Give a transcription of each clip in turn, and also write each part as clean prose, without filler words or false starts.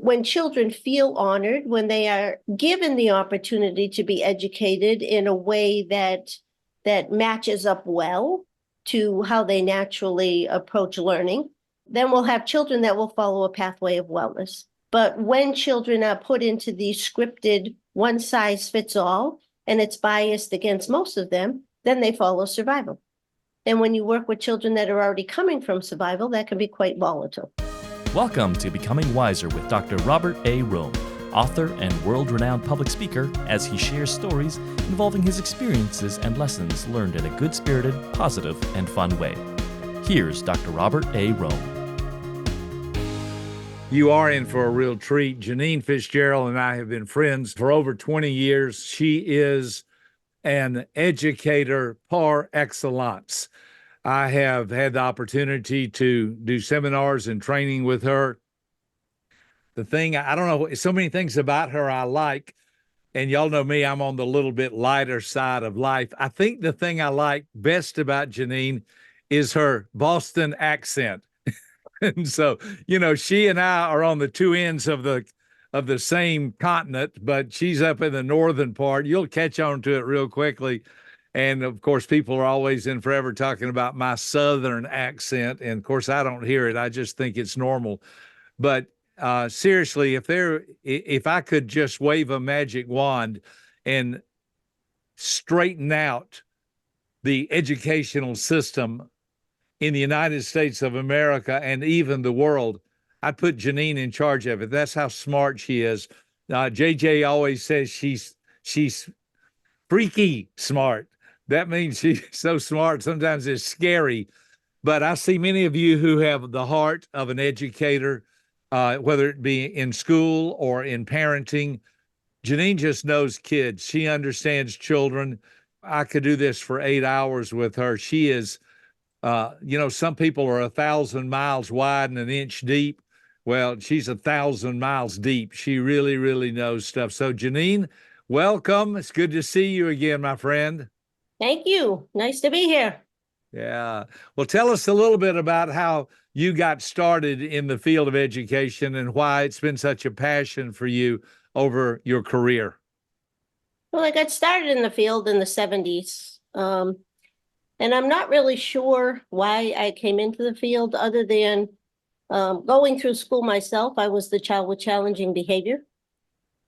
When children feel honored, when they are given the opportunity to be educated in a way that matches up well to how they naturally approach learning, then we'll have children that will follow a pathway of wellness. But when children are put into the scripted one size fits all, and it's biased against most of them, then they follow survival. And when you work with children that are already coming from survival, that can be quite volatile. Welcome to Becoming Wiser with Dr. Robert A. Rohm, author and world-renowned public speaker, as he shares stories involving his experiences and lessons learned in a good-spirited, positive, and fun way. Here's Dr. Robert A. Rohm. You are in for a real treat. Jeanine Fitzgerald and I have been friends for over 20 years. She is an educator par excellence. I have had the opportunity to do seminars and training with her. The thing, I don't know, so many things about her I like, and y'all know me, I'm on the little bit lighter side of life. I think the thing I like best about Jeanine is her Boston accent. And so, she and I are on the two ends of the same continent, but she's up in the northern part. You'll catch on to it real quickly. And of course, people are always and forever talking about my southern accent. And of course, I don't hear it. I just think it's normal. But seriously, if I could just wave a magic wand and straighten out the educational system in the United States of America and even the world, I'd put Jeanine in charge of it. That's how smart she is. JJ always says she's freaky smart. That means she's so smart, sometimes it's scary. But I see many of you who have the heart of an educator, whether it be in school or in parenting. Jeanine just knows kids. She understands children. I could do this for 8 hours with her. She is, some people are 1,000 miles wide and an inch deep. Well, she's 1,000 miles deep. She really, really knows stuff. So Jeanine, welcome. It's good to see you again, my friend. Thank you. Nice to be here. Yeah. Well, tell us a little bit about how you got started in the field of education and why it's been such a passion for you over your career. Well, I got started in the field in the 70s. And I'm not really sure why I came into the field other than going through school myself. I was the child with challenging behavior.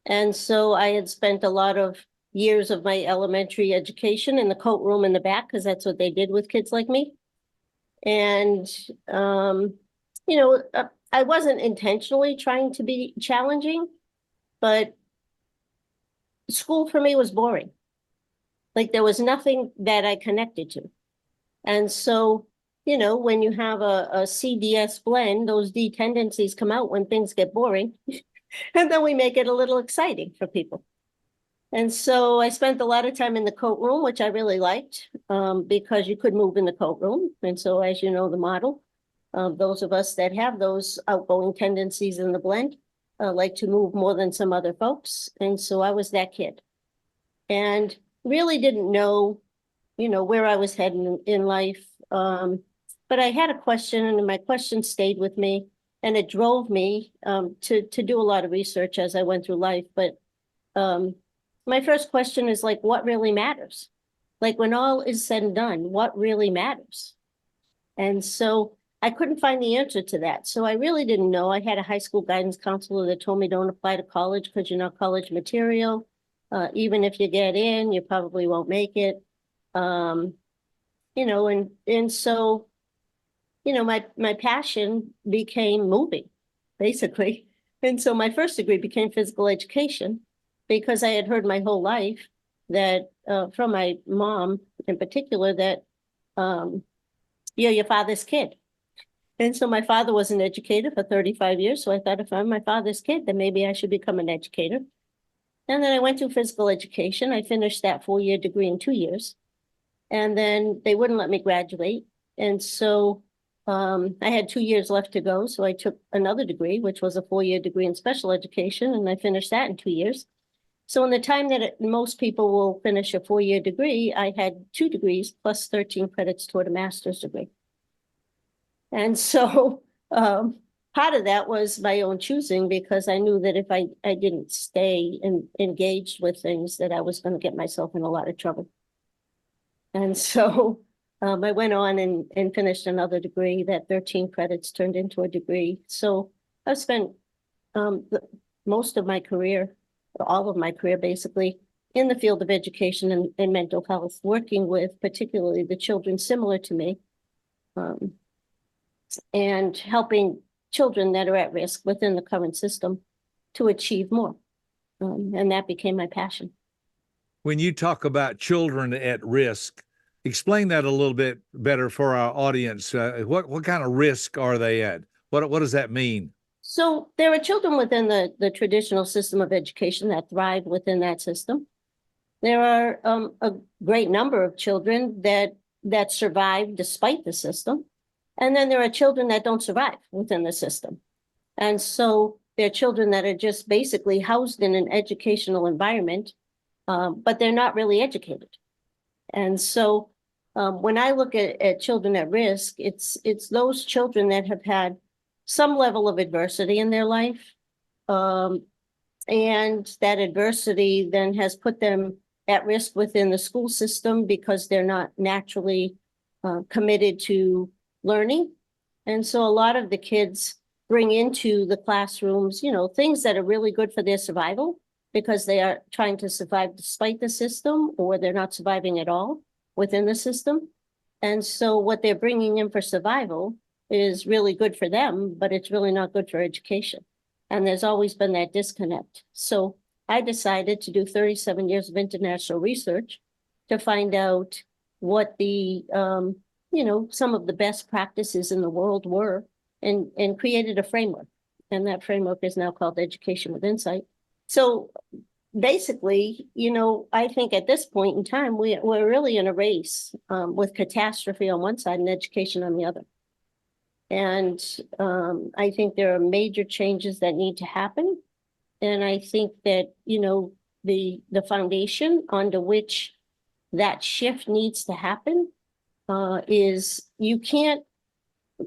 And so I had spent a lot of years of my elementary education in the coat room in the back, because that's what they did with kids like me. And, I wasn't intentionally trying to be challenging, but school for me was boring. Like there was nothing that I connected to. And so, when you have a CDS blend, those D tendencies come out when things get boring, and then we make it a little exciting for people. And so I spent a lot of time in the coat room, which I really liked, because you could move in the coat room. And so, as you know, the model, those of us that have those outgoing tendencies in the blend like to move more than some other folks. And so I was that kid and really didn't know, where I was heading in life. But I had a question, and my question stayed with me, and it drove me to do a lot of research as I went through life. But my first question is like, what really matters? Like when all is said and done, what really matters? And so I couldn't find the answer to that. So I really didn't know. I had a high school guidance counselor that told me don't apply to college because you're not college material. Even if you get in, you probably won't make it. And so, my passion became moving, basically. And so my first degree became physical education, because I had heard my whole life that from my mom in particular that you're your father's kid. And so my father was an educator for 35 years. So I thought if I'm my father's kid, then maybe I should become an educator. And then I went through physical education. I finished that 4-year degree in 2 years. And then they wouldn't let me graduate. And so I had 2 years left to go. So I took another degree, which was a 4-year degree in special education. And I finished that in 2 years. So in the time that most people will finish a 4-year degree, I had 2 degrees plus 13 credits toward a master's degree. And so part of that was my own choosing, because I knew that if I didn't stay and engaged with things, that I was going to get myself in a lot of trouble. And so I went on and finished another degree. That 13 credits turned into a degree. So I've spent most of my career, all of my career basically, in the field of education and mental health, working with particularly the children similar to me, and helping children that are at risk within the current system to achieve more. And that became my passion. When you talk about children at risk, explain that a little bit better for our audience. What kind of risk are they at? What does that mean? So there are children within the traditional system of education that thrive within that system. There are a great number of children that survive despite the system. And then there are children that don't survive within the system. And so there are children that are just basically housed in an educational environment, but they're not really educated. And so when I look at children at risk, it's those children that have had some level of adversity in their life. And that adversity then has put them at risk within the school system because they're not naturally committed to learning. And so a lot of the kids bring into the classrooms, things that are really good for their survival, because they are trying to survive despite the system, or they're not surviving at all within the system. And so what they're bringing in for survival is really good for them, but it's really not good for education. And there's always been that disconnect. So I decided to do 37 years of international research to find out what the, some of the best practices in the world were, and created a framework. And that framework is now called Education with Insight. So basically, I think at this point in time, we're really in a race with catastrophe on one side and education on the other. And I think there are major changes that need to happen. And I think that, the foundation under which that shift needs to happen is you can't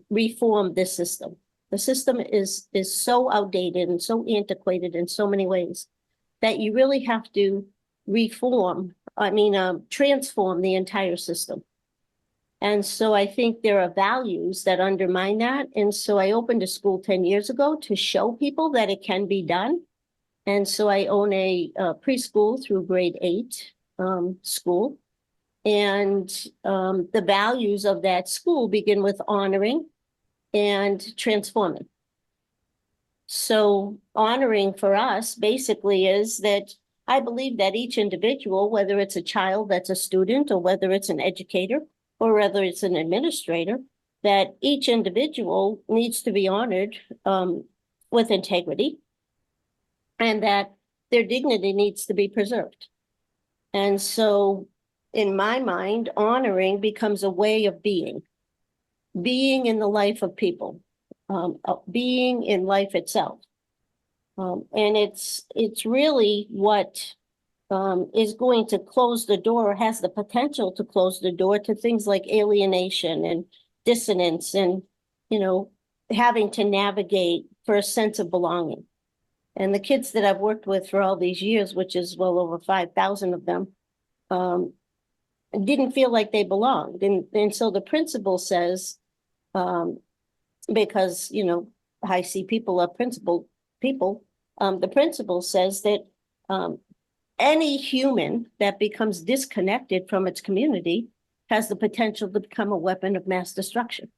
reform this system. The system is so outdated and so antiquated in so many ways that you really have to transform the entire system. And so I think there are values that undermine that. And so I opened a school 10 years ago to show people that it can be done. And so I own a preschool through grade 8 school. And the values of that school begin with honoring and transforming. So honoring for us basically is that I believe that each individual, whether it's a child that's a student, or whether it's an educator, or whether it's an administrator, that each individual needs to be honored with integrity, and that their dignity needs to be preserved. And so in my mind, honoring becomes a way of being in the life of people, being in life itself. And it's really what is going to close the door, or has the potential to close the door to things like alienation and dissonance, and, having to navigate for a sense of belonging. And the kids that I've worked with for all these years, which is well over 5,000 of them, didn't feel like they belonged. And so the principal says, because, I see people are principled people, the principal says that any human that becomes disconnected from its community has the potential to become a weapon of mass destruction.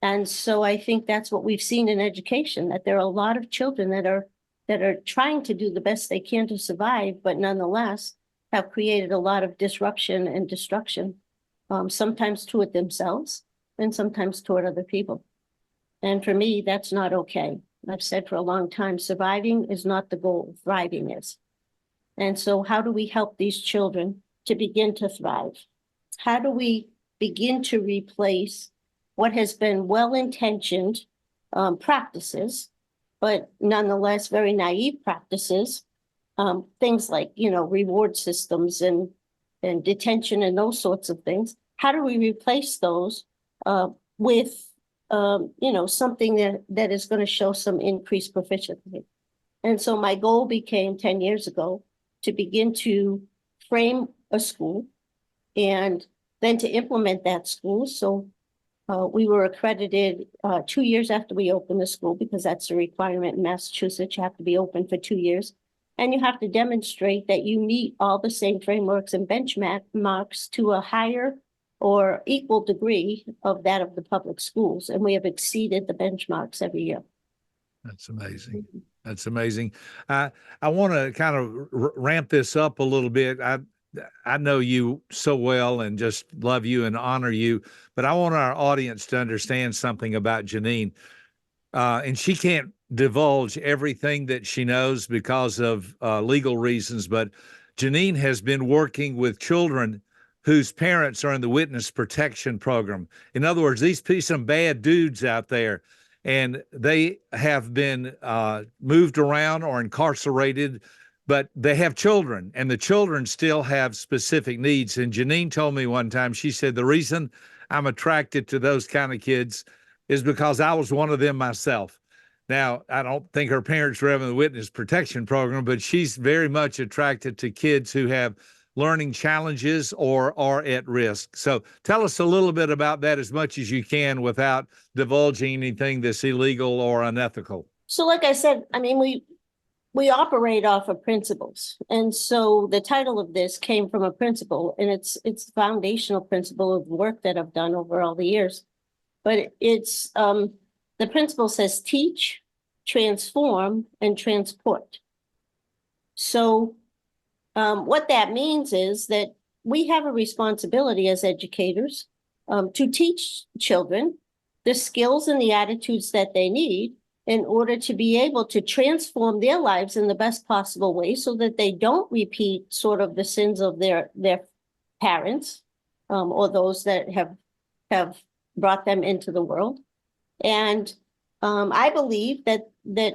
And so I think that's what we've seen in education, that there are a lot of children that are trying to do the best they can to survive, but nonetheless have created a lot of disruption and destruction, sometimes toward themselves and sometimes toward other people. And for me, that's not okay. I've said for a long time, surviving is not the goal, thriving is. And so how do we help these children to begin to thrive? How do we begin to replace what has been well-intentioned practices, but nonetheless very naive practices, things like, reward systems and detention and those sorts of things? How do we replace those with something that is going to show some increased proficiency. And so my goal became 10 years ago to begin to frame a school and then to implement that school. So we were accredited 2 years after we opened the school, because that's the requirement in Massachusetts. You have to be open for 2 years. And you have to demonstrate that you meet all the same frameworks and benchmarks to a higher or equal degree of that of the public schools. And we have exceeded the benchmarks every year. That's amazing. That's amazing. I want to kind of ramp this up a little bit. I know you so well and just love you and honor you, but I want our audience to understand something about Jeanine. And she can't divulge everything that she knows because of legal reasons, but Jeanine has been working with children whose parents are in the witness protection program. In other words, these some bad dudes out there, and they have been moved around or incarcerated, but they have children, and the children still have specific needs. And Jeanine told me one time, she said, the reason I'm attracted to those kind of kids is because I was one of them myself. Now, I don't think her parents were in the witness protection program, but she's very much attracted to kids who have learning challenges or are at risk. So tell us a little bit about that as much as you can without divulging anything that's illegal or unethical. So like I said, I mean, we operate off of principles. And so the title of this came from a principle, and it's the foundational principle of work that I've done over all the years. But it's the principle says teach, transform, and transport. So what that means is that we have a responsibility as educators to teach children the skills and the attitudes that they need in order to be able to transform their lives in the best possible way, so that they don't repeat sort of the sins of their parents or those that have brought them into the world. And I believe that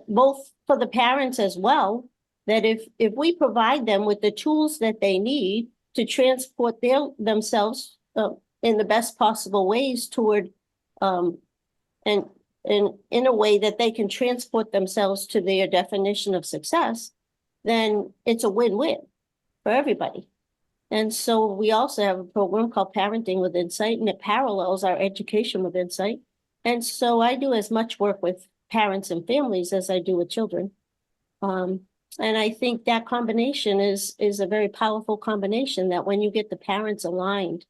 both for the parents as well, that if we provide them with the tools that they need to transport themselves in the best possible ways toward and in a way that they can transport themselves to their definition of success, then it's a win-win for everybody. And so we also have a program called Parenting with Insight, and it parallels our education with insight. And so I do as much work with parents and families as I do with children. And I think that combination is a very powerful combination, that when you get the parents aligned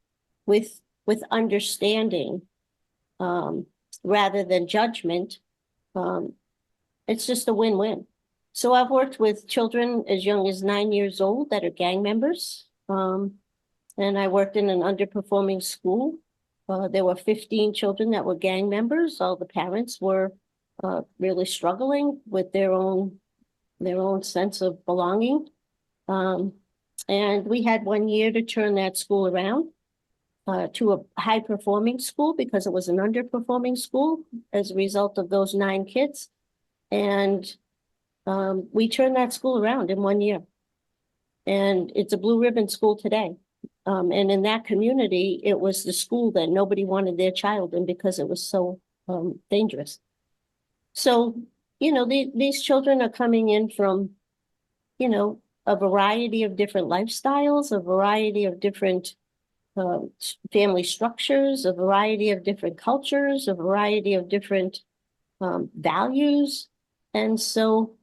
with understanding rather than judgment, it's just a win-win. So I've worked with children as young as 9 years old that are gang members. And I worked in an underperforming school. There were 15 children that were gang members. All the parents were really struggling with their own sense of belonging. And we had 1 year to turn that school around to a high-performing school, because it was an underperforming school as a result of those 9 kids. And we turned that school around in 1 year. And it's a blue ribbon school today. And in that community, it was the school that nobody wanted their child in because it was so dangerous. So, these children are coming in from, a variety of different lifestyles, a variety of different family structures, a variety of different cultures, a variety of different values. And so,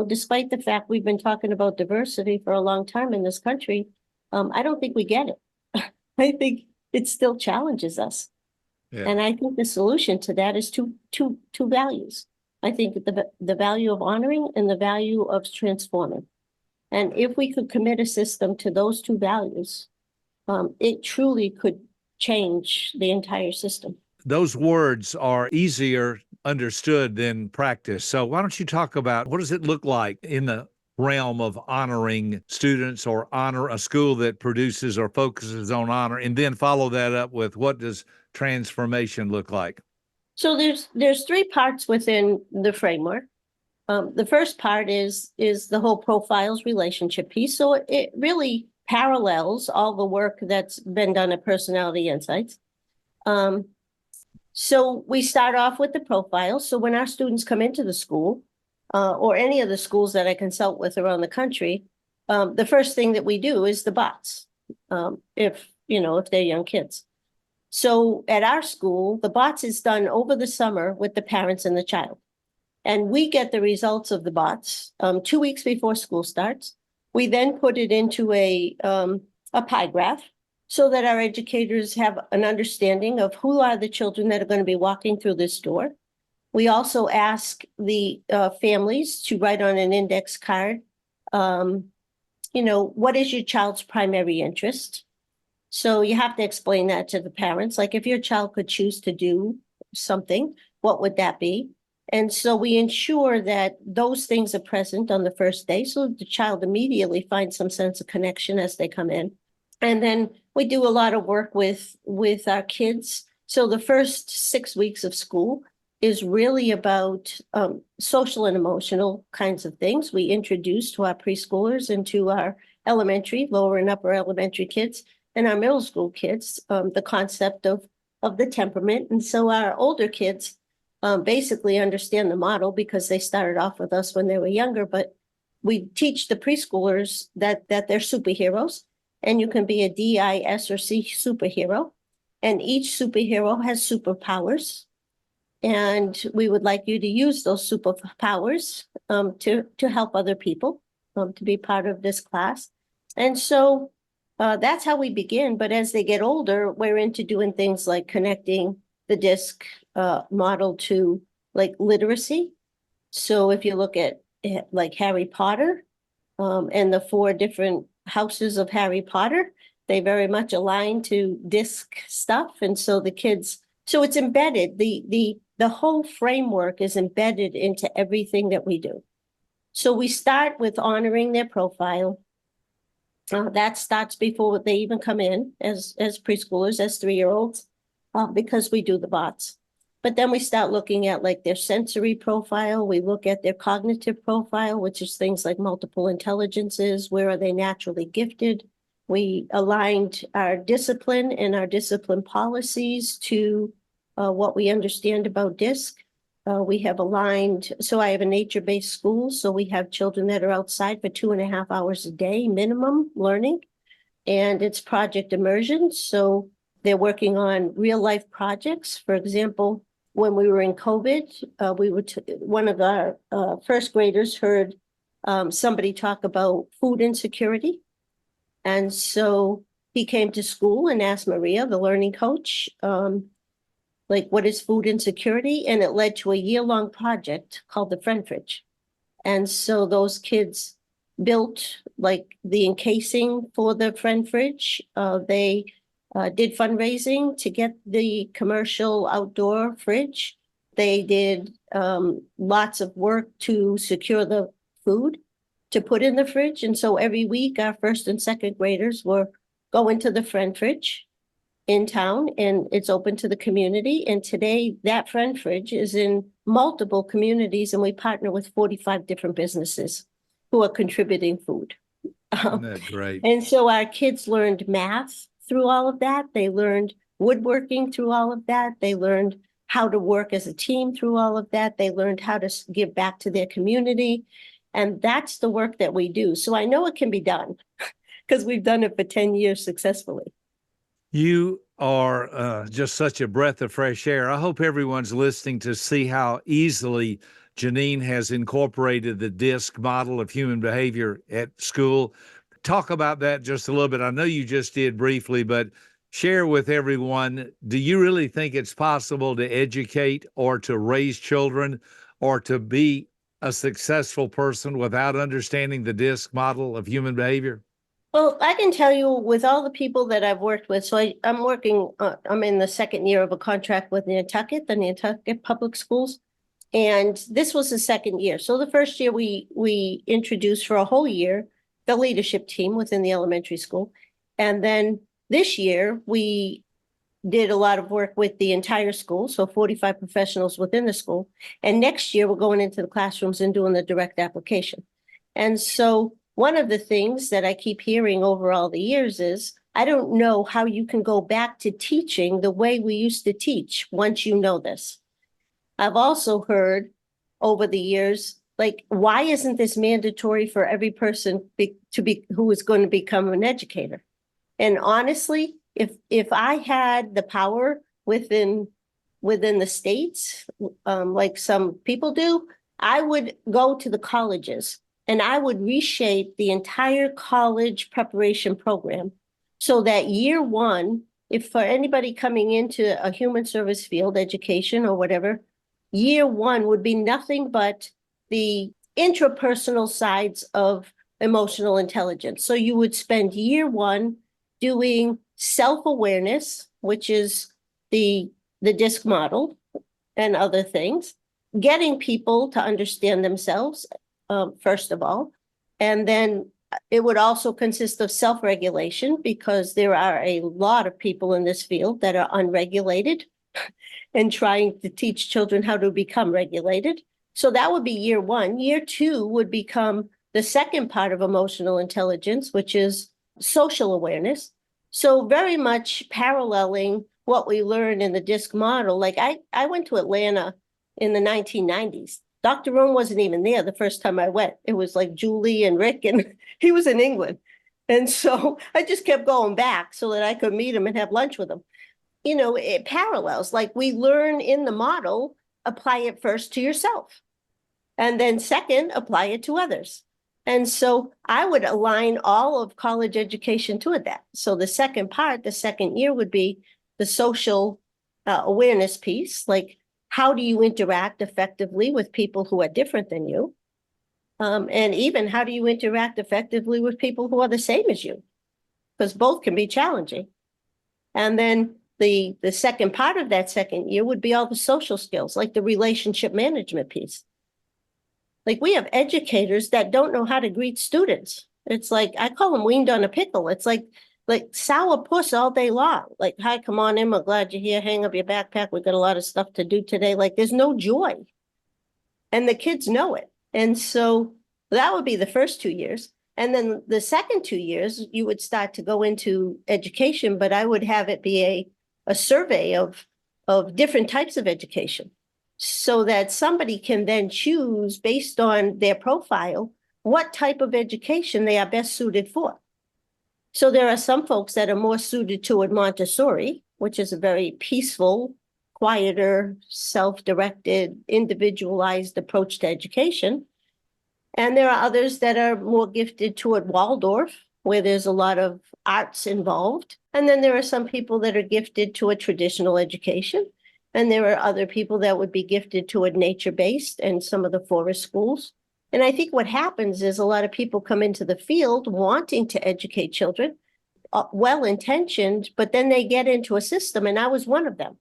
despite the fact we've been talking about diversity for a long time in this country, I don't think we get it. I think it still challenges us. Yeah. And I think the solution to that is two values. I think the value of honoring and the value of transforming. And if we could commit a system to those 2 values, it truly could change the entire system. Those words are easier understood than practiced. So why don't you talk about what does it look like in the realm of honoring students, or honor a school that produces or focuses on honor, and then follow that up with what does transformation look like? So there's 3 parts within the framework. The first part is the whole profiles relationship piece. So it really parallels all the work that's been done at Personality Insights. So we start off with the profile. So when our students come into the school, or any of the schools that I consult with around the country, the first thing that we do is the bots, if they're young kids. So at our school, the bots is done over the summer with the parents and the child. And we get the results of the bots 2 weeks before school starts. We then put it into a pie graph so that our educators have an understanding of who are the children that are going to be walking through this door. We also ask the families to write on an index card, what is your child's primary interest? So you have to explain that to the parents. Like if your child could choose to do something, what would that be? And so we ensure that those things are present on the first day so the child immediately finds some sense of connection as they come in. And then we do a lot of work with our kids. So the first 6 weeks of school is really about social and emotional kinds of things. We introduce to our preschoolers and to our elementary, lower and upper elementary kids and our middle school kids the concept of the temperament. And so our older kids basically understand the model because they started off with us when they were younger, but we teach the preschoolers that they're superheroes, and you can be a D, I, S, or C superhero, and each superhero has superpowers, and we would like you to use those superpowers to help other people, to be part of this class. And so that's how we begin, but as they get older, we're into doing things like connecting the DISC model to like literacy. So if you look at like Harry Potter and the 4 different houses of Harry Potter, they very much align to DISC stuff. And so the kids, so it's embedded, the whole framework is embedded into everything that we do. So we start with honoring their profile. That starts before they even come in as preschoolers, as 3-year-olds, because we do the bots. But then we start looking at like their sensory profile. We look at their cognitive profile, which is things like multiple intelligences. Where are they naturally gifted? We aligned our discipline and our discipline policies to what we understand about DISC. We have aligned, so I have a nature-based school, so we have children that are outside for 2.5 hours a day minimum learning, and it's project immersion, so they're working on real-life projects. For example, when we were in COVID, one of our first graders heard somebody talk about food insecurity, and so he came to school and asked Maria, the learning coach, like, what is food insecurity? And it led to a year-long project called the Friend Fridge. And so those kids built like the encasing for the Friend Fridge. They did fundraising to get the commercial outdoor fridge. They did lots of work to secure the food to put in the fridge. And so every week, our first and second graders were going to the Friend Fridge in town, and it's open to the community. And today that Friend Fridge is in multiple communities, and we partner with 45 different businesses who are contributing food. Isn't that great? And so our kids learned math through all of that. They learned woodworking through all of that. They learned how to work as a team through all of that. They learned how to give back to their community. And that's the work that we do. So I know it can be done because we've done it for 10 years successfully. You are just such a breath of fresh air. I hope everyone's listening to see how easily Jeanine has incorporated the DISC model of human behavior at school. Talk about that just a little bit. I know you just did briefly, but share with everyone, do you really think it's possible to educate or to raise children or to be a successful person without understanding the DISC model of human behavior? Well, I can tell you with all the people that I've worked with, so I'm in the second year of a contract with Nantucket, the Nantucket Public Schools, and this was the second year. So the first year we introduced for a whole year the leadership team within the elementary school. And then this year we did a lot of work with the entire school, so 45 professionals within the school. And next year we're going into the classrooms and doing the direct application. And so one of the things that I keep hearing over all the years is, I don't know how you can go back to teaching the way we used to teach once you know this. I've also heard over the years, like, why isn't this mandatory for every person who is going to become an educator? And honestly, if I had the power within the states, like some people do, I would go to the colleges and I would reshape the entire college preparation program so that year one, if for anybody coming into a human service field, education or whatever, year one would be nothing but the intrapersonal sides of emotional intelligence. So you would spend year one doing self-awareness, which is the DISC model and other things, getting people to understand themselves, first of all, and then it would also consist of self-regulation because there are a lot of people in this field that are unregulated and trying to teach children how to become regulated. So that would be year one. Year two would become the second part of emotional intelligence, which is social awareness. So very much paralleling what we learned in the DISC model. Like I went to Atlanta in the 1990s. Dr. Rohm wasn't even there the first time I went. It was like Julie and Rick, and he was in England. And so I just kept going back so that I could meet him and have lunch with him. You know, it parallels, like we learn in the model, apply it first to yourself. And then second, apply it to others. And so I would align all of college education to that. So the second part, the second year would be the social awareness piece, like how do you interact effectively with people who are different than you? And even how do you interact effectively with people who are the same as you? Because both can be challenging. And then the second part of that second year would be all the social skills, like the relationship management piece. Like we have educators that don't know how to greet students. It's like, I call them weaned on a pickle. It's like sour puss all day long. Like, hi, come on in. We're glad you're here. Hang up your backpack. We've got a lot of stuff to do today. Like there's no joy. And the kids know it. And so that would be the first 2 years. And then the second 2 years, you would start to go into education, but I would have it be a survey of different types of education so that somebody can then choose based on their profile what type of education they are best suited for. So there are some folks that are more suited toward Montessori, which is a very peaceful, quieter, self-directed, individualized approach to education. And there are others that are more gifted toward Waldorf, where there's a lot of arts involved. And then there are some people that are gifted to a traditional education. And there are other people that would be gifted toward nature-based and some of the forest schools. And I think what happens is a lot of people come into the field wanting to educate children, well-intentioned, but then they get into a system, and I was one of them.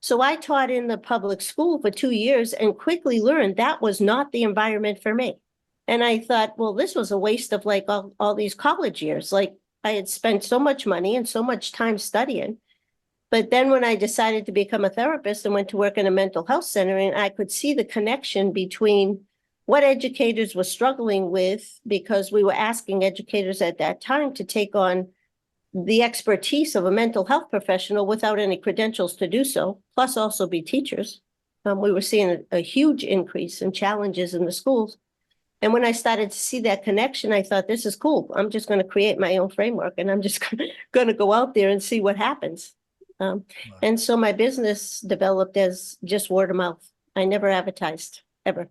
So I taught in the public school for 2 years and quickly learned that was not the environment for me. And I thought, well, this was a waste of like all these college years. Like I had spent so much money and so much time studying. But then when I decided to become a therapist and went to work in a mental health center, and I could see the connection between what educators were struggling with, because we were asking educators at that time to take on the expertise of a mental health professional without any credentials to do so, plus also be teachers. We were seeing a huge increase in challenges in the schools. And when I started to see that connection, I thought, this is cool. I'm just going to create my own framework and I'm just going to go out there and see what happens. And so my business developed as just word of mouth. I never advertised, ever.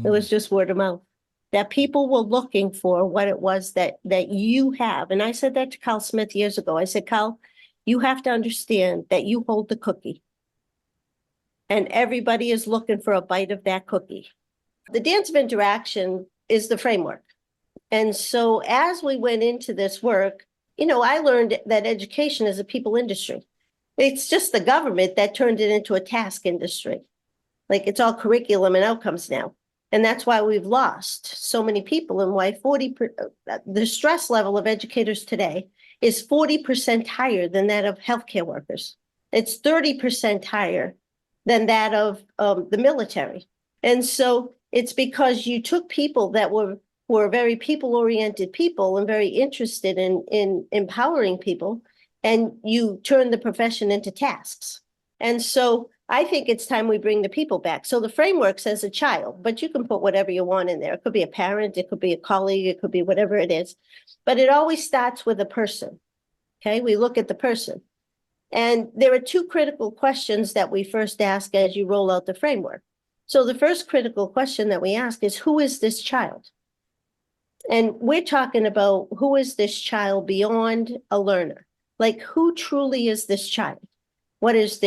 It was just word of mouth. That people were looking for what it was that you have. And I said that to Carl Smith years ago. I said, Carl, you have to understand that you hold the cookie. And everybody is looking for a bite of that cookie. The dance of interaction is the framework. And so as we went into this work, you know, I learned that education is a people industry. It's just the government that turned it into a task industry. Like it's all curriculum and outcomes now. And that's why we've lost so many people and why the stress level of educators today is 40% higher than that of healthcare workers. It's 30% higher than that of the military. And so it's because you took people that were who are very people-oriented people and very interested in empowering people, and you turn the profession into tasks. And so I think it's time we bring the people back. So the framework says a child, but you can put whatever you want in there. It could be a parent, it could be a colleague, it could be whatever it is. But it always starts with a person. Okay, we look at the person. And there are two critical questions that we first ask as you roll out the framework. So the first critical question that we ask is, who is this child? And we're talking about, who is this child beyond a learner? Like, who truly is this child? What is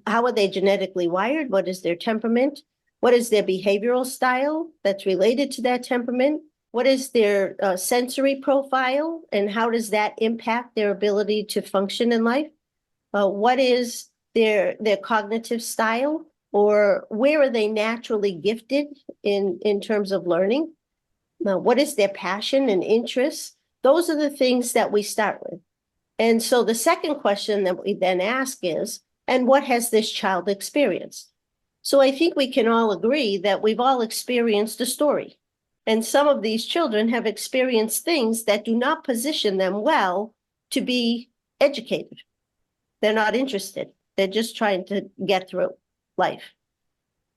how are they genetically wired? What is their temperament? What is their behavioral style that's related to that temperament? What is their sensory profile, and how does that impact their ability to function in life? What is their cognitive style, or where are they naturally gifted in terms of learning? Now, what is their passion and interest? Those are the things that we start with. And so the second question that we then ask is, and what has this child experienced? So I think we can all agree that we've all experienced a story. And some of these children have experienced things that do not position them well to be educated. They're not interested. They're just trying to get through life.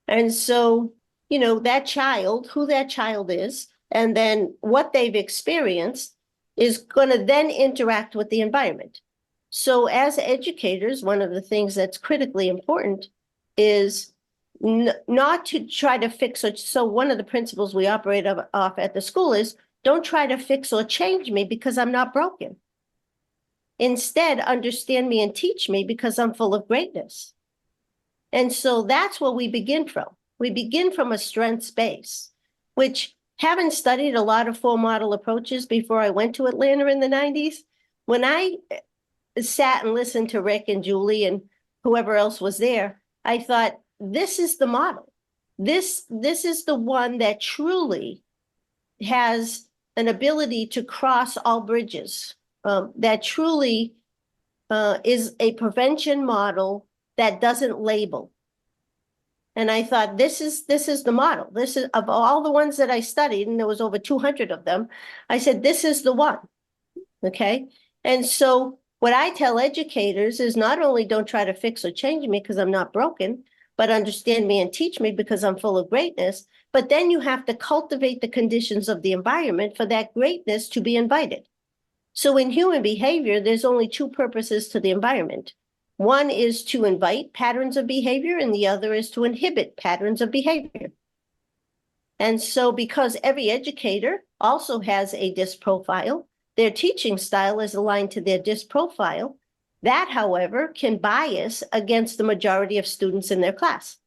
And so, you know, that child, who that child is, and then what they've experienced is going to then interact with the environment. So as educators, one of the things that's critically important is not to try to fix it. So one of the principles we operate off at the school is, don't try to fix or change me because I'm not broken. Instead, understand me and teach me because I'm full of greatness. And so that's where we begin from. We begin from a strengths base, which, having studied a lot of full model approaches before I went to Atlanta in the 90s, when I sat and listened to Rick and Julie and whoever else was there, I thought, this is the model. This is the one that truly has an ability to cross all bridges, that truly is a prevention model that doesn't label. And I thought, this is the model. This is, of all the ones that I studied, and there was over 200 of them, I said, this is the one. Okay. And so what I tell educators is, not only don't try to fix or change me because I'm not broken, but understand me and teach me because I'm full of greatness. But then you have to cultivate the conditions of the environment for that greatness to be invited. So in human behavior, there's only two purposes to the environment. One is to invite patterns of behavior, and the other is to inhibit patterns of behavior. And so because every educator also has a DISC profile, their teaching style is aligned to their DISC profile. That, however, can bias against the majority of students in their class.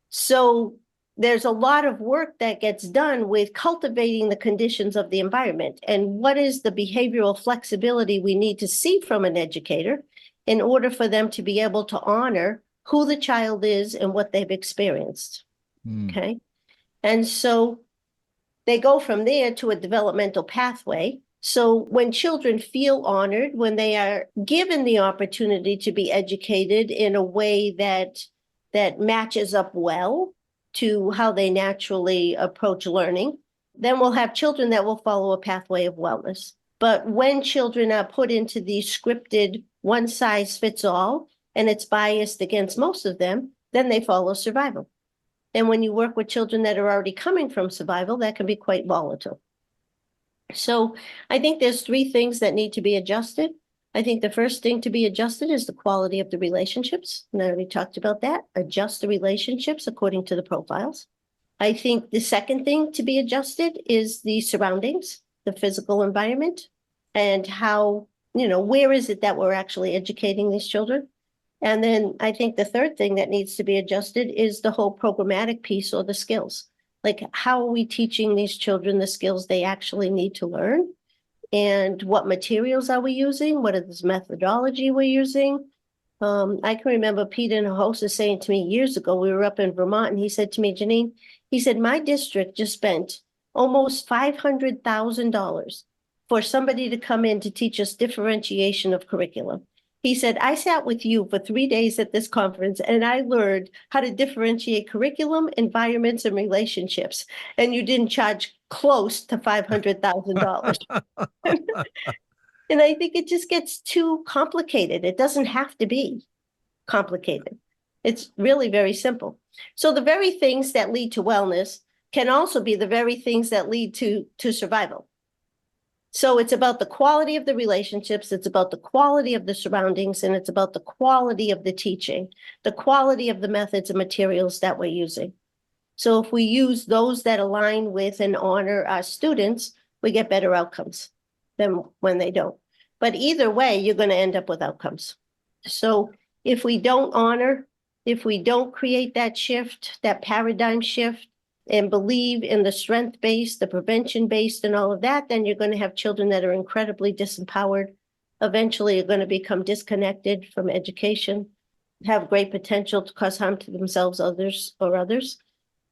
So there's a lot of work that gets done with cultivating the conditions of the environment, and what is the behavioral flexibility we need to see from an educator in order for them to be able to honor who the child is and what they've experienced. Okay. And so they go from there to a developmental pathway. So when children feel honored, when they are given the opportunity to be educated in a way that matches up well to how they naturally approach learning, then we'll have children that will follow a pathway of wellness. But when children are put into the scripted one size fits all, and it's biased against most of them, then they follow survival. And when you work with children that are already coming from survival, that can be quite volatile. So I think there's three things that need to be adjusted. I think the first thing to be adjusted is the quality of the relationships. And I already talked about that. Adjust the relationships according to the profiles. I think the second thing to be adjusted is the surroundings, the physical environment, and how, where is it that we're actually educating these children? And then I think the third thing that needs to be adjusted is the whole programmatic piece, or the skills. Like, how are we teaching these children the skills they actually need to learn? And what materials are we using? What is the methodology we're using? I can remember Peter Nahosa saying to me years ago, we were up in Vermont, and he said to me, Jeanine, he said, my district just spent almost $500,000 for somebody to come in to teach us differentiation of curriculum. He said, I sat with you for 3 days at this conference and I learned how to differentiate curriculum, environments, and relationships. And you didn't charge close to $500,000. And I think it just gets too complicated. It doesn't have to be complicated. It's really very simple. So the very things that lead to wellness can also be the very things that lead to survival. So it's about the quality of the relationships, it's about the quality of the surroundings, and it's about the quality of the teaching, the quality of the methods and materials that we're using. So if we use those that align with and honor our students, we get better outcomes than when they don't. But either way, you're going to end up with outcomes. So if we don't honor, if we don't create that shift, that paradigm shift, and believe in the strength-based, the prevention-based, and all of that, then you're going to have children that are incredibly disempowered. Eventually, you're going to become disconnected from education, have great potential to cause harm to themselves, others.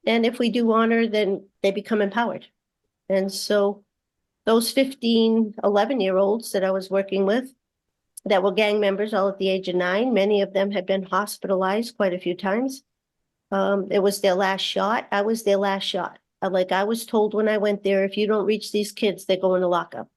And if we do honor, then they become empowered. And so those 15, 11-year-olds that I was working with that were gang members all at the age of 9, many of them had been hospitalized quite a few times. It was their last shot. I was their last shot. I was told when I went there, if you don't reach these kids, they're going to lockup.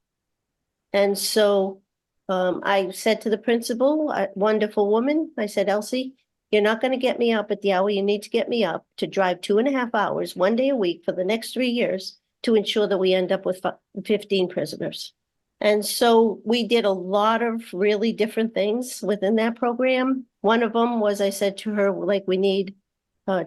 And so I said to the principal, a wonderful woman, I said, Elsie, you're not going to get me up at the hour you need to get me up to drive 2.5 hours, 1 day a week for the next 3 years to ensure that we end up with 15 prisoners. And so we did a lot of really different things within that program. One of them was I said to her, we need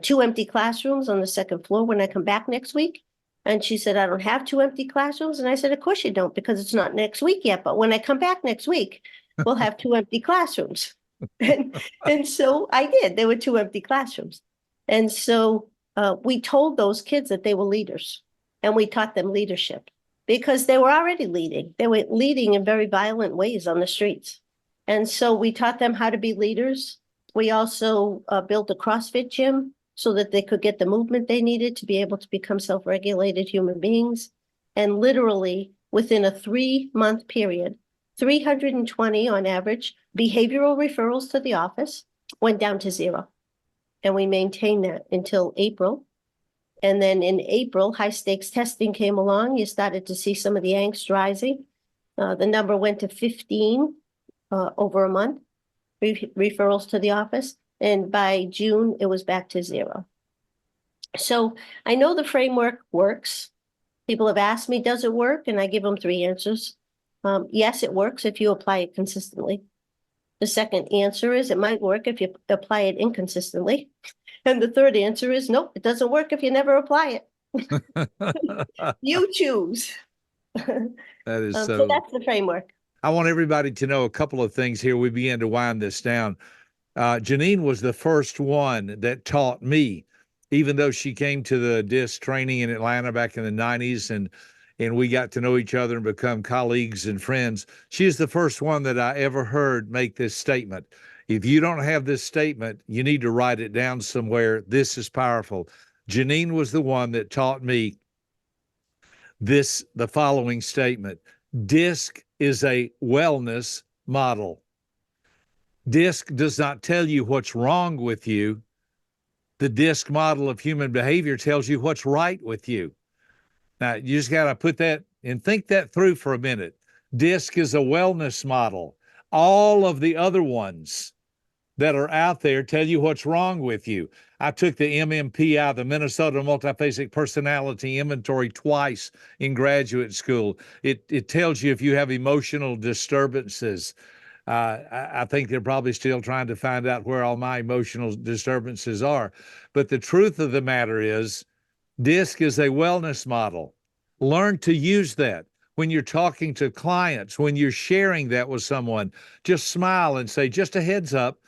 2 empty classrooms on the 2nd floor when I come back next week. And she said, I don't have 2 empty classrooms. And I said, of course you don't, because it's not next week yet. But when I come back next week, we'll have 2 empty classrooms. And so I did. There were 2 empty classrooms. And so we told those kids that they were leaders, and we taught them leadership because they were already leading. They were leading in very violent ways on the streets. And so we taught them how to be leaders. We also built a CrossFit gym so that they could get the movement they needed to be able to become self-regulated human beings. And literally within a 3-month period, 320 on average behavioral referrals to the office went down to 0. And we maintained that until April. And then in April, high stakes testing came along. You started to see some of the angst rising. The number went to 15 over a month. Referrals to the office, and by June it was back to 0. So I know the framework works. People have asked me, does it work? And I give them 3 answers. Yes, it works if you apply it consistently. The second answer is it might work if you apply it inconsistently. And the third answer is nope, it doesn't work if you never apply it. You choose. That is so that's the framework. I want everybody to know a couple of things here. We begin to wind this down. Jeanine was the first one that taught me, even though she came to the DISC training in Atlanta back in the 90s and we got to know each other and become colleagues and friends. She is the first one that I ever heard make this statement. If you don't have this statement, you need to write it down somewhere. This is powerful. Jeanine was the one that taught me the following statement. DISC is a wellness model. DISC does not tell you what's wrong with you. The DISC model of human behavior tells you what's right with you. Now, you just got to put that and think that through for a minute. DISC is a wellness model. All of the other ones that are out there tell you what's wrong with you. I took the MMPI, the Minnesota Multiphasic Personality Inventory, twice in graduate school. It tells you if you have emotional disturbances. I think they're probably still trying to find out where all my emotional disturbances are. But the truth of the matter is, DISC is a wellness model. Learn to use that. When you're talking to clients, when you're sharing that with someone, just smile and say, just a heads up,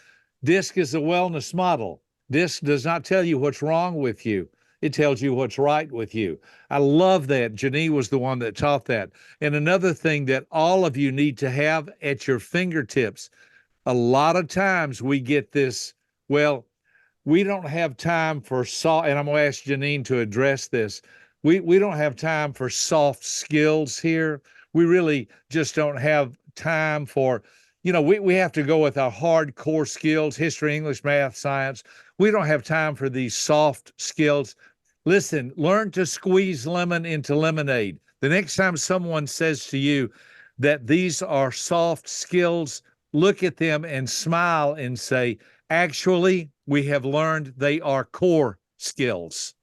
DISC is a wellness model. DISC does not tell you what's wrong with you. It tells you what's right with you. I love that. Jeanine was the one that taught that. And another thing that all of you need to have at your fingertips, a lot of times we get this, well, we don't have time for soft, and I'm going to ask Jeanine to address this. We don't have time for soft skills here. We really just don't have time for we have to go with our hardcore skills, history, English, math, science. We don't have time for these soft skills. Listen, learn to squeeze lemon into lemonade. The next time someone says to you that these are soft skills, look at them and smile and say, actually, we have learned they are core skills.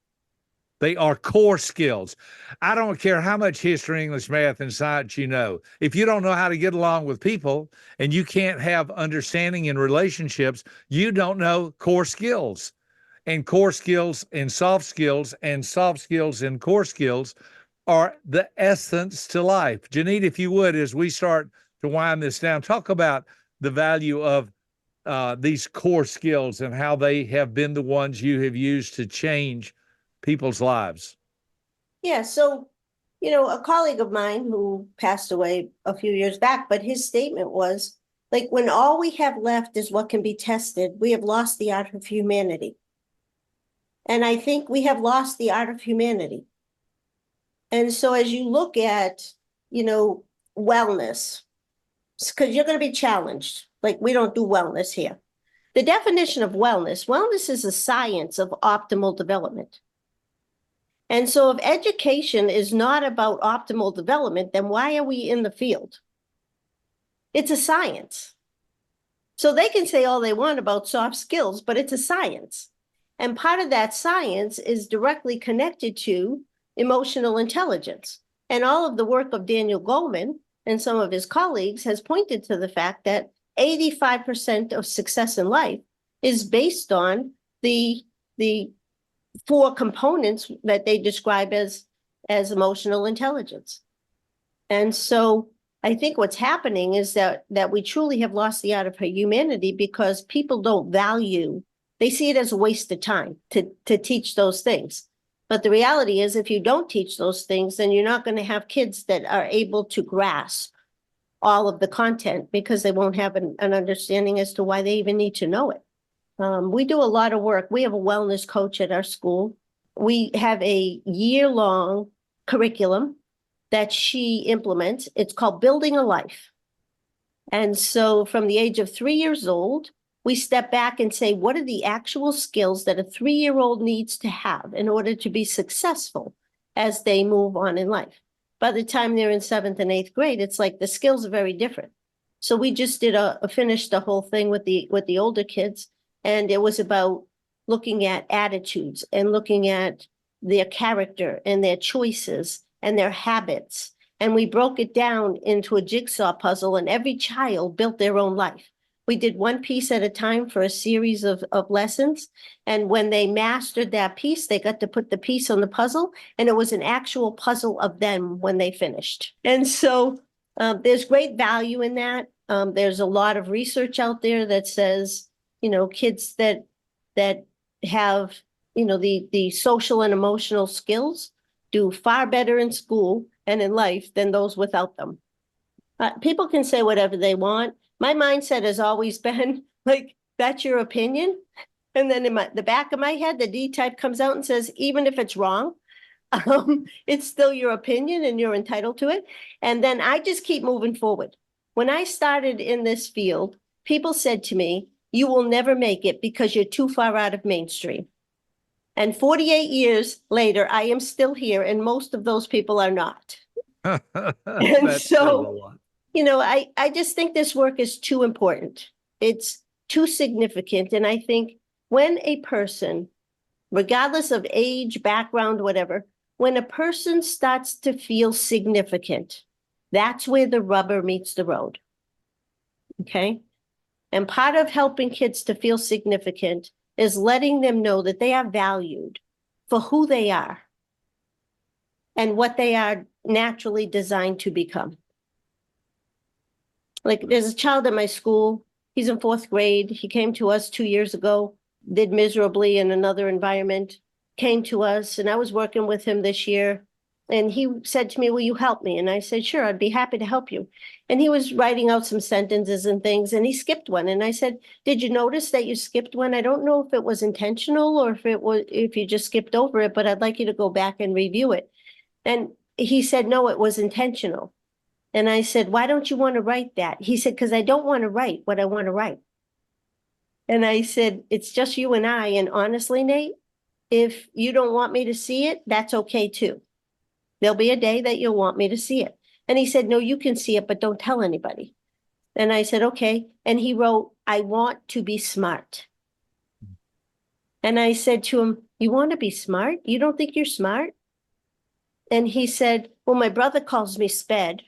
They are core skills. I don't care how much history, English, math, and science you know. If you don't know how to get along with people and you can't have understanding in relationships, you don't know core skills. And core skills and soft skills and core skills are the essence to life. Jeanine, if you would, as we start to wind this down, talk about the value of these core skills and how they have been the ones you have used to change people's lives. Yeah, so, a colleague of mine who passed away a few years back, but his statement was, like, when all we have left is what can be tested, we have lost the art of humanity. And I think we have lost the art of humanity. And so as you look at, wellness, because you're going to be challenged, like we don't do wellness here. The definition of wellness is a science of optimal development. And so if education is not about optimal development, then why are we in the field? It's a science. So they can say all they want about soft skills, but it's a science. And part of that science is directly connected to emotional intelligence. And all of the work of Daniel Goleman and some of his colleagues has pointed to the fact that 85% of success in life is based on the 4 components that they describe as emotional intelligence. And so I think what's happening is that we truly have lost the art of humanity because people don't value, they see it as a waste of time to teach those things. But the reality is if you don't teach those things, then you're not going to have kids that are able to grasp all of the content because they won't have an understanding as to why they even need to know it. We do a lot of work. We have a wellness coach at our school. We have a year-long curriculum that she implements. It's called Building a Life. And so from the age of 3 years old, we step back and say, what are the actual skills that a 3-year-old needs to have in order to be successful as they move on in life? By the time they're in 7th and 8th grade, it's like the skills are very different. So we just did finished the whole thing with the older kids. And it was about looking at attitudes and looking at their character and their choices and their habits. And we broke it down into a jigsaw puzzle, and every child built their own life. We did one piece at a time for a series of lessons. And when they mastered that piece, they got to put the piece on the puzzle, and it was an actual puzzle of them when they finished. And so there's great value in that. There's a lot of research out there that says, kids that have, the social and emotional skills do far better in school and in life than those without them. People can say whatever they want. My mindset has always been like, that's your opinion. And then in the back of my head, the D type comes out and says, even if it's wrong, it's still your opinion and you're entitled to it. And then I just keep moving forward. When I started in this field, people said to me, you will never make it because you're too far out of mainstream. And 48 years later, I am still here, and most of those people are not. And so, I just think this work is too important. It's too significant. And I think when a person, regardless of age, background, whatever, when a person starts to feel significant, that's where the rubber meets the road. Okay? And part of helping kids to feel significant is letting them know that they are valued for who they are and what they are naturally designed to become. Like there's a child at my school, he's in 4th grade. He came to us 2 years ago, did miserably in another environment, came to us, and I was working with him this year. And he said to me, will you help me? And I said, sure, I'd be happy to help you. And he was writing out some sentences and things, and he skipped one. And I said, did you notice that you skipped one? I don't know if it was intentional or if you just skipped over it, but I'd like you to go back and review it. And he said, no, it was intentional. And I said, why don't you want to write that? He said, because I don't want to write what I want to write. And I said, it's just you and I. And honestly, Nate, if you don't want me to see it, that's okay too. There'll be a day that you'll want me to see it. And he said, no, you can see it, but don't tell anybody. And I said, okay. And he wrote, I want to be smart. And I said to him, you want to be smart? You don't think you're smart? And he said, well, my brother calls me sped.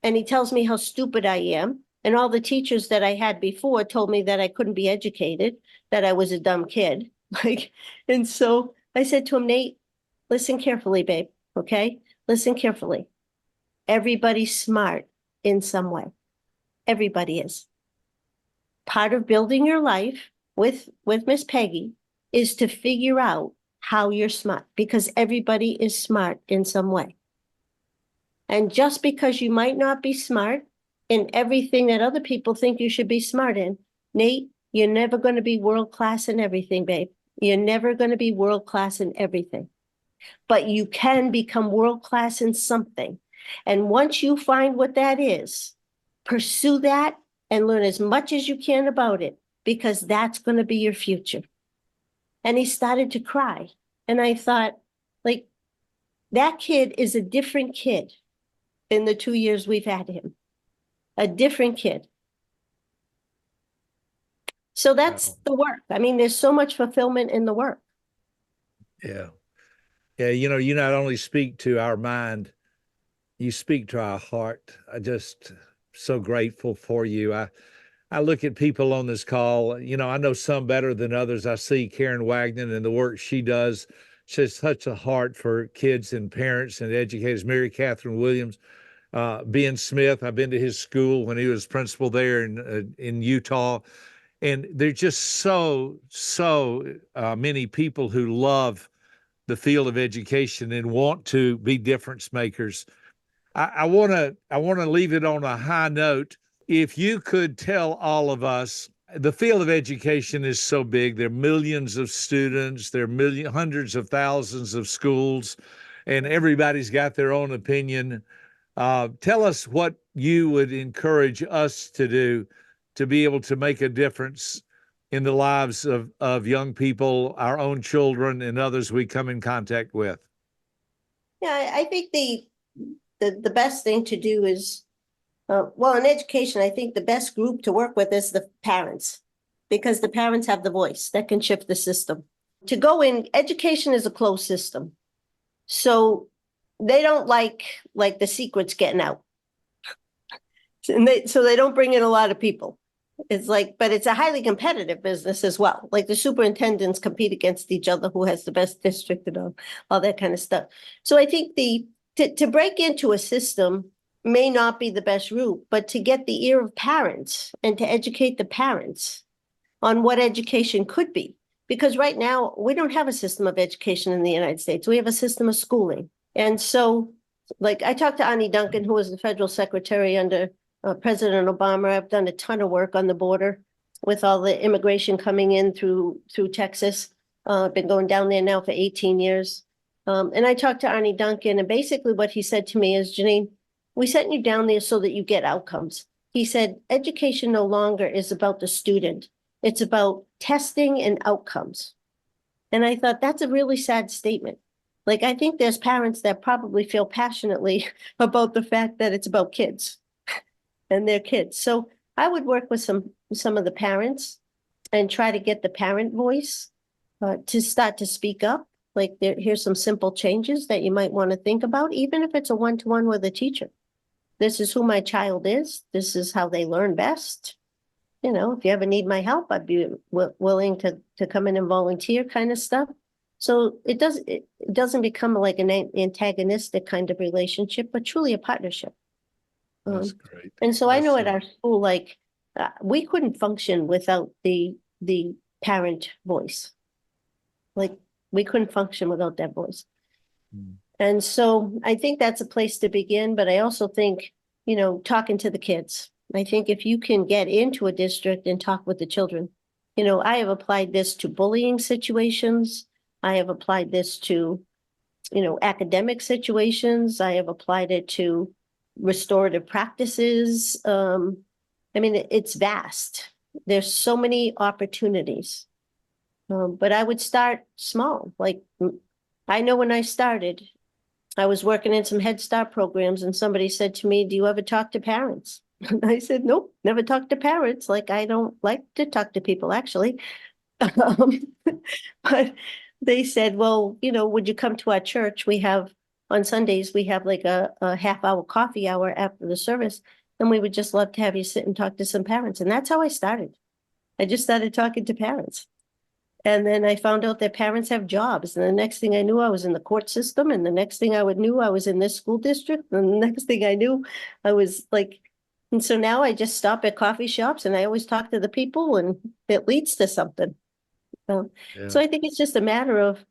And he tells me how stupid I am. And all the teachers that I had before told me that I couldn't be educated, that I was a dumb kid. And so I said to him, Nate, listen carefully, babe. Okay? Listen carefully. Everybody's smart in some way. Everybody is. Part of building your life with Miss Peggy is to figure out how you're smart, because everybody is smart in some way. And just because you might not be smart in everything that other people think you should be smart in, Nate, you're never going to be world class in everything, babe. You're never going to be world class in everything. But you can become world class in something. And once you find what that is, pursue that and learn as much as you can about it, because that's going to be your future. And he started to cry. And I thought, like, that kid is a different kid in the 2 years we've had him. A different kid. So that's the work. I mean, there's so much fulfillment in the work. Yeah. Yeah. You know, you not only speak to our mind, you speak to our heart. I just so grateful for you. I look at people on this call, you know, I know some better than others. I see Karen Wagner and the work she does. She has such a heart for kids and parents and educators. Mary Catherine Williams, Ben Smith, I've been to his school when he was principal there in Utah. And there's just so many people who love the field of education and want to be difference makers. I want to leave it on a high note. If you could tell all of us, the field of education is so big. There are millions of students, there are hundreds of thousands of schools, and everybody's got their own opinion. Tell us what you would encourage us to do to be able to make a difference in the lives of young people, our own children, and others we come in contact with. Yeah, I think the best thing to do is, well, in education, I think the best group to work with is the parents, because the parents have the voice that can shift the system. To go in, education is a closed system. So they don't like the secrets getting out. So they don't bring in a lot of people. It's like, but it's a highly competitive business as well. Like the superintendents compete against each other, who has the best district and all that kind of stuff. So I think to break into a system may not be the best route, but to get the ear of parents and to educate the parents on what education could be. Because right now, we don't have a system of education in the United States. We have a system of schooling. And so, like, I talked to Ani Duncan, who was the federal secretary under President Obama. I've done a ton of work on the border with all the immigration coming in through Texas. I've been going down there now for 18 years. And I talked to Ani Duncan, and basically what he said to me is, Jeanine, we sent you down there so that you get outcomes. He said, education no longer is about the student. It's about testing and outcomes. And I thought, that's a really sad statement. Like, I think there's parents that probably feel passionately about the fact that it's about kids and their kids. So I would work with some of the parents and try to get the parent voice to start to speak up. Like, here's some simple changes that you might want to think about, even if it's a one-to-one with a teacher. This is who my child is. This is how they learn best. You know, if you ever need my help, I'd be willing to come in and volunteer, kind of stuff. So it doesn't become like an antagonistic kind of relationship, but truly a partnership. That's great. And so I know at our school, like, we couldn't function without the parent voice. Like, we couldn't function without that voice. And so I think that's a place to begin. But I also think, you know, talking to the kids. I think if you can get into a district and talk with the children, you know, I have applied this to bullying situations. I have applied this to, you know, academic situations. I have applied it to restorative practices. I mean, it's vast. There's so many opportunities. But I would start small. Like, I know when I started, I was working in some Head Start programs, and somebody said to me, "Do you ever talk to parents?" And I said, "Nope, never talk to parents. Like, I don't like to talk to people, actually." Um, but they said, "Well, would you come to our church? We have on Sundays, we have like a half-hour coffee hour after the service, and we would just love to have you sit and talk to some parents." And that's how I started. I just started talking to parents. And then I found out that parents have jobs. And the next thing I knew, I was in the court system. And the next thing I knew, I was in this school district. And the next thing I knew, I was like, and so now I just stop at coffee shops and I always talk to the people, and it leads to something. So I think it's just a matter of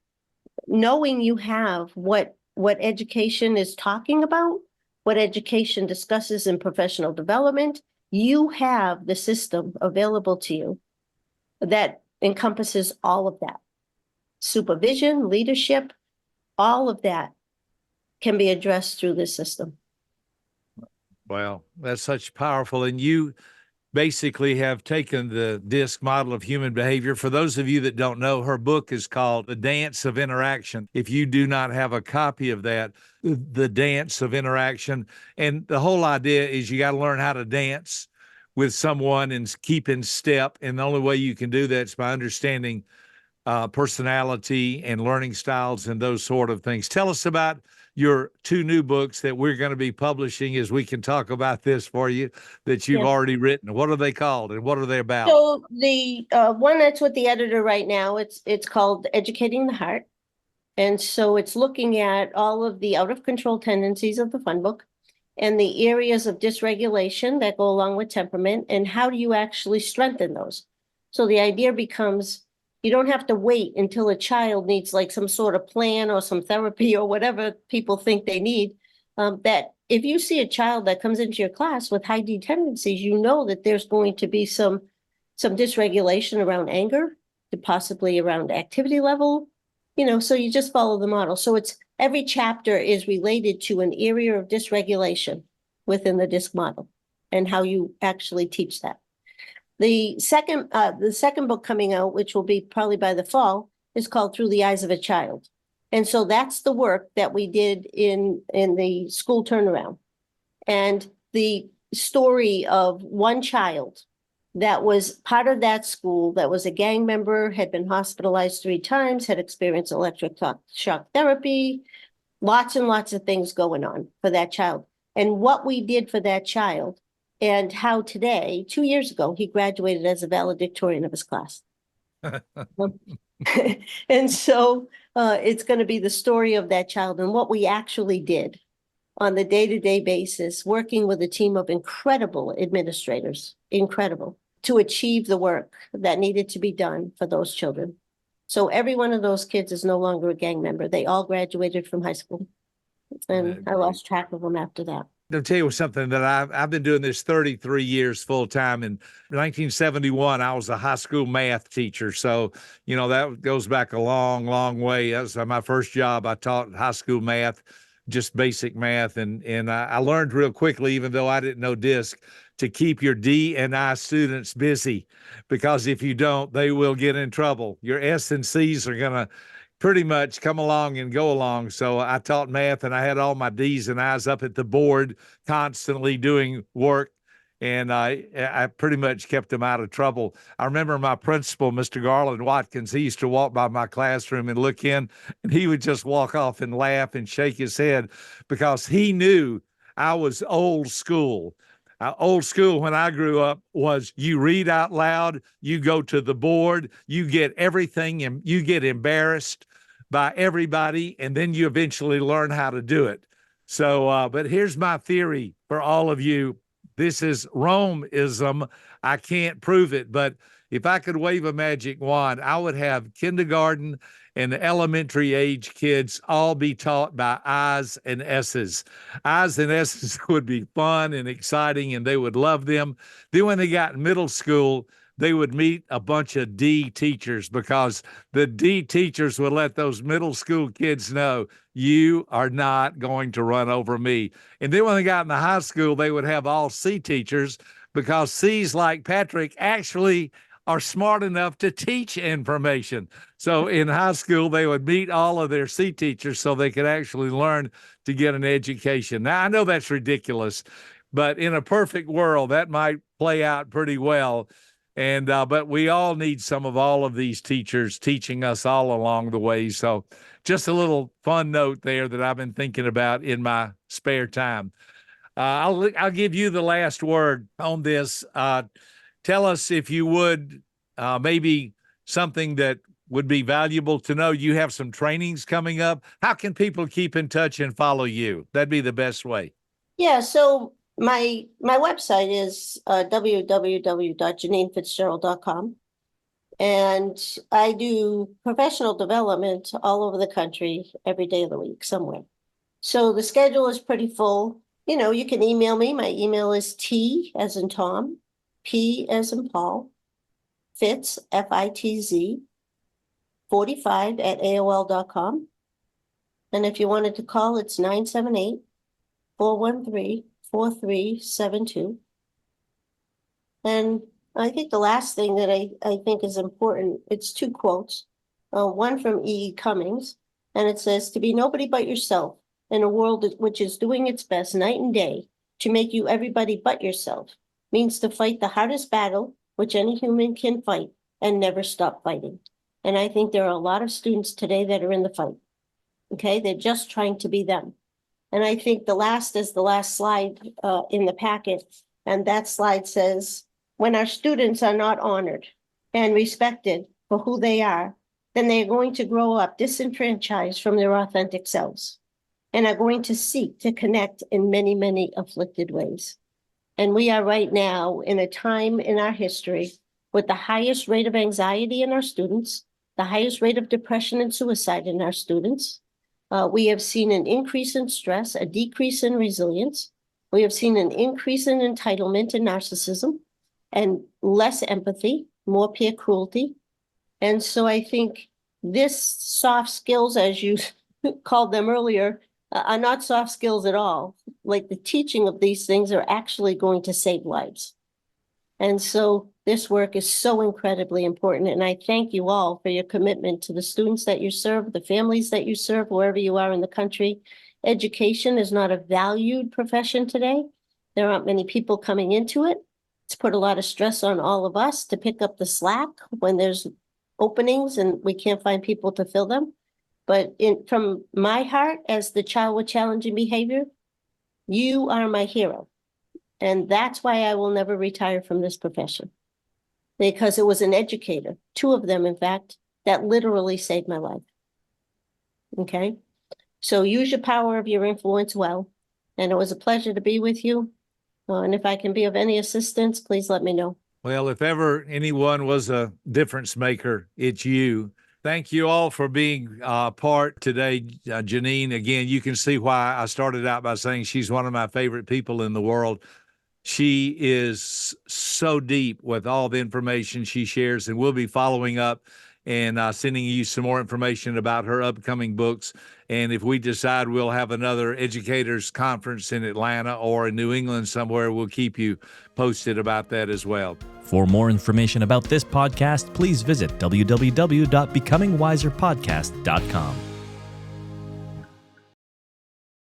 knowing you have what education is talking about, what education discusses in professional development. You have the system available to you that encompasses all of that. Supervision, leadership, all of that can be addressed through this system. Well, that's such powerful. And you basically have taken the DISC model of human behavior. For those of you that don't know, her book is called The Dance of Interaction. If you do not have a copy of that, The Dance of Interaction. And the whole idea is you got to learn how to dance with someone and keep in step. And the only way you can do that is by understanding personality and learning styles and those sort of things. Tell us about your two new books that we're going to be publishing, as we can talk about this for you, that you've already written. What are they called and what are they about? So the one that's with the editor right now, it's called Educating the Heart. And so it's looking at all of the out of control tendencies of the fun book and the areas of dysregulation that go along with temperament, and how do you actually strengthen those? So the idea becomes, you don't have to wait until a child needs like some sort of plan or some therapy or whatever people think they need. That if you see a child that comes into your class with high D tendencies, you know that there's going to be some dysregulation around anger, possibly around activity level, so you just follow the model. So it's every chapter is related to an area of dysregulation within the DISC model and how you actually teach that. The second book coming out, which will be probably by the fall, is called Through the Eyes of a Child. And so that's the work that we did in the school turnaround. And the story of one child that was part of that school, that was a gang member, had been hospitalized 3 times, had experienced electric shock therapy, lots and lots of things going on for that child. And what we did for that child, and how today, 2 years ago, he graduated as a valedictorian of his class. And so it's going to be the story of that child and what we actually did on the day-to-day basis, working with a team of incredible administrators, to achieve the work that needed to be done for those children. So every one of those kids is no longer a gang member. They all graduated from high school. And I lost track of them after that. I'll tell you something that I've been doing this 33 years full time. In 1971, I was a high school math teacher. So, that goes back a long, long way. That was my first job. I taught high school math, just basic math. And I learned real quickly, even though I didn't know DISC, to keep your D and I students busy, because if you don't, they will get in trouble. Your S and C's are going to pretty much come along and go along. So I taught math and I had all my D's and I's up at the board constantly doing work. And I pretty much kept them out of trouble. I remember my principal, Mr. Garland Watkins, he used to walk by my classroom and look in, and he would just walk off and laugh and shake his head, because he knew I was old school. Old school when I grew up was you read out loud, you go to the board, you get everything, and you get embarrassed by everybody, and then you eventually learn how to do it. So, but here's my theory for all of you. This is Rohmism. I can't prove it, but if I could wave a magic wand, I would have kindergarten and elementary age kids all be taught by I's and S's. I's and S's would be fun and exciting, and they would love them. Then when they got in middle school, they would meet a bunch of D teachers, because the D teachers would let those middle school kids know, you are not going to run over me. And then when they got in the high school, they would have all C teachers, because C's like Patrick actually are smart enough to teach information. So in high school, they would meet all of their C teachers so they could actually learn to get an education. Now, I know that's ridiculous, but in a perfect world, that might play out pretty well. And but we all need some of all of these teachers teaching us all along the way. So just a little fun note there that I've been thinking about in my spare time. I'll give you the last word on this. Tell us, if you would, maybe something that would be valuable to know. You have some trainings coming up. How can people keep in touch and follow you? That'd be the best way. Yeah, so my website is www.JanineFitzgerald.com. And I do professional development all over the country every day of the week somewhere. So the schedule is pretty full. You know, you can email me. My email is T as in Tom, P as in Paul, Fitz, F-I-T-Z, 45 at AOL.com. And if you wanted to call, it's 978-413-4372. And I think the last thing that I think is important, it's two quotes. One from E. Cummings, and it says, to be nobody but yourself in a world which is doing its best night and day to make you everybody but yourself means to fight the hardest battle which any human can fight and never stop fighting. And I think there are a lot of students today that are in the fight. Okay, they're just trying to be them. And I think the last is the last slide in the packet. And that slide says, when our students are not honored and respected for who they are, then they are going to grow up disenfranchised from their authentic selves and are going to seek to connect in many, many afflicted ways. And we are right now in a time in our history with the highest rate of anxiety in our students, the highest rate of depression and suicide in our students. We have seen an increase in stress, a decrease in resilience. We have seen an increase in entitlement and narcissism, and less empathy, more peer cruelty. And so I think this soft skills, as you called them earlier, are not soft skills at all. Like the teaching of these things are actually going to save lives. And so this work is so incredibly important. And I thank you all for your commitment to the students that you serve, the families that you serve, wherever you are in the country. Education is not a valued profession today. There aren't many people coming into it. It's put a lot of stress on all of us to pick up the slack when there's openings and we can't find people to fill them. But from my heart, as the child with challenging behavior, you are my hero. And that's why I will never retire from this profession. Because it was an educator, two of them, in fact, that literally saved my life. Okay? So use your power of your influence well. And it was a pleasure to be with you. And if I can be of any assistance, please let me know. Well, if ever anyone was a difference maker, it's you. Thank you all for being part today, Jeanine. Again, you can see why I started out by saying she's one of my favorite people in the world. She is so deep with all the information she shares, and we'll be following up and sending you some more information about her upcoming books. And if we decide we'll have another educators conference in Atlanta or in New England somewhere, we'll keep you posted about that as well. For more information about this podcast, please visit www.becomingwiserpodcast.com.